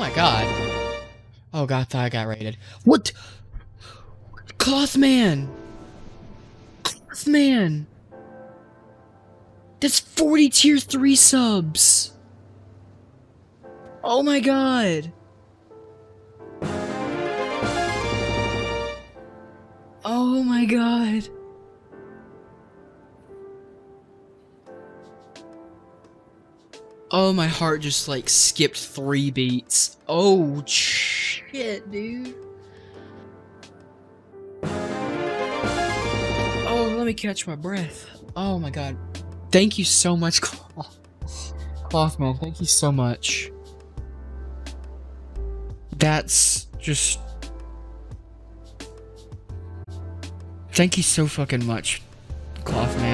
my god. Oh god, I thought I got raided. What? Clothman! Clothman! That's 40 tier 3 subs! Oh my god! Oh my god! Oh, my heart just like skipped 3 beats. Oh shit, dude. Oh, let me catch my breath. Oh my god. Thank you so much, Clothman. Thank you so much. That's just... Thank you so fucking much, Clothman.